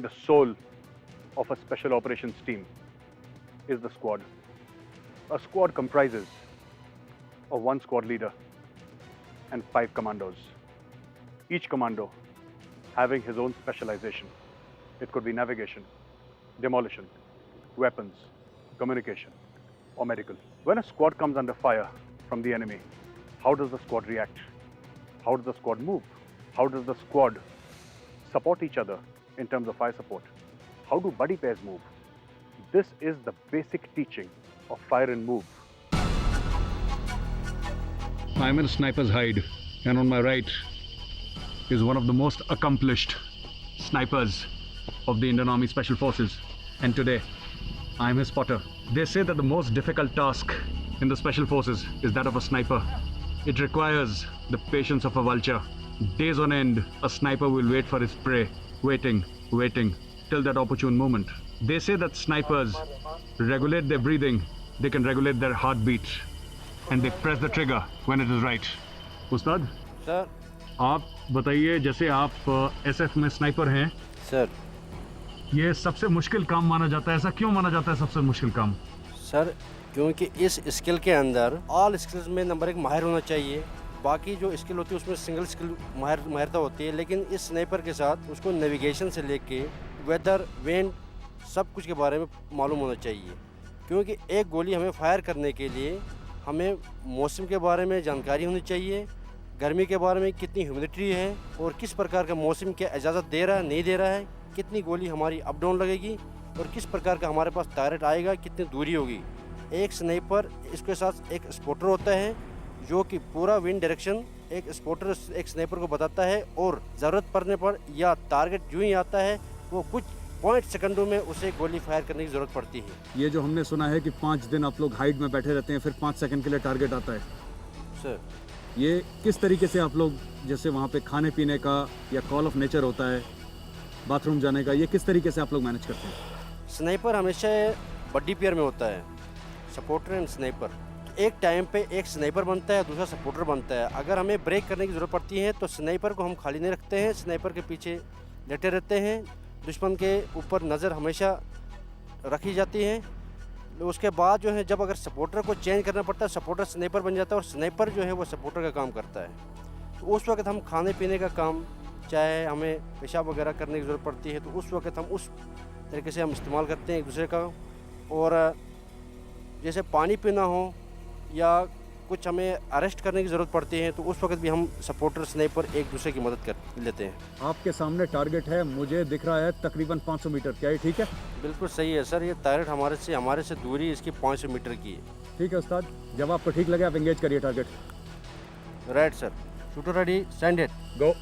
The soul of a special operations team is the squad. A squad comprises of one squad leader and 5 commandos. Each commando having his own specialization. It could be navigation, demolition, weapons, communication, or medical. When a squad comes under fire from the enemy, how does the squad react? How does the squad move? How does the squad support each other in terms of fire support? How do buddy pairs move? This is the basic teaching of fire and move. I'm in a sniper's hide, and on my right is one of the most accomplished snipers of the Indian Army Special Forces. And today, I'm his spotter. They say that the most difficult task in the Special Forces is that of a sniper. It requires the patience of a vulture. Days on end, a sniper will wait for his prey, waiting till that opportune moment. They say that snipers regulate their breathing, they can regulate their heartbeat, and they press the trigger when it is right. Ustad sir आप बताइए, जैसे आप SF में sniper हैं, sir ये सबसे मुश्किल काम माना जाता है, ऐसा क्यों माना जाता है सबसे मुश्किल काम? सर क्योंकि इस स्किल के अंदर ऑल स्किल्स में नंबर 1 माहिर होना चाहिए। बाकी जो स्किल होती है उसमें सिंगल स्किल माहिरता होती है, लेकिन इस स्नाइपर के साथ उसको नेविगेशन से लेके वेदर विंड सब कुछ के बारे में मालूम होना चाहिए। क्योंकि एक गोली हमें फायर करने के लिए हमें मौसम के बारे में जानकारी होनी चाहिए, गर्मी के बारे में कितनी ह्यूमिडिटी है और किस प्रकार का मौसम क्या इजाज़त दे रहा है नहीं दे रहा है, कितनी गोली हमारी अप डाउन लगेगी और किस प्रकार का हमारे पास टारगेट आएगा, कितनी दूरी होगी। एक स्नाइपर इसके साथ एक स्पॉटर होता है जो कि पूरा विंड डायरेक्शन एक स्पॉटर एक स्नाइपर को बताता है, और ज़रूरत पड़ने पर या टारगेट जो ही आता है वो कुछ पॉइंट सेकंडों में उसे गोली फायर करने की ज़रूरत पड़ती है। ये जो हमने सुना है कि 5 दिन आप लोग हाइड में बैठे रहते हैं, फिर 5 सेकंड के लिए टारगेट आता है, सर ये किस तरीके से आप लोग, जैसे वहाँ पे खाने पीने का या कॉल ऑफ नेचर होता है, बाथरूम जाने का, ये किस तरीके से आप लोग मैनेज करते हैं? स्नाइपर हमेशा बड्डी पेयर में होता है, सपोर्टर एंड स्नाइपर। एक टाइम पे एक स्नाइपर बनता है, दूसरा सपोर्टर बनता है। अगर हमें ब्रेक करने की ज़रूरत पड़ती है तो स्नाइपर को हम खाली नहीं रखते हैं, स्नाइपर के पीछे लेटे रहते हैं, दुश्मन के ऊपर नज़र हमेशा रखी जाती है। उसके बाद जो है जब अगर सपोर्टर को चेंज करना पड़ता है, सपोर्टर स्नाइपर बन जाता है और स्नाइपर जो है वो सपोर्टर का काम करता है। तो उस वक्त हम खाने पीने का काम, चाहे हमें पेशाब वगैरह करने की ज़रूरत पड़ती है तो उस वक्त हम उस तरीके से हम इस्तेमाल करते हैं एक दूसरे का। और जैसे पानी पीना हो या कुछ हमें अरेस्ट करने की ज़रूरत पड़ती है तो उस वक्त भी हम सपोर्टर स्नाइपर एक दूसरे की मदद कर लेते हैं। आपके सामने टारगेट है, मुझे दिख रहा है तकरीबन 500 मीटर, क्या ये ठीक है? बिल्कुल सही है सर, ये टारगेट हमारे से दूरी इसकी 500 मीटर की है। ठीक है उस्ताद, जब आपको ठीक लगे आप एंगेज करिए target. Right sir, shooter ready, send it. Go.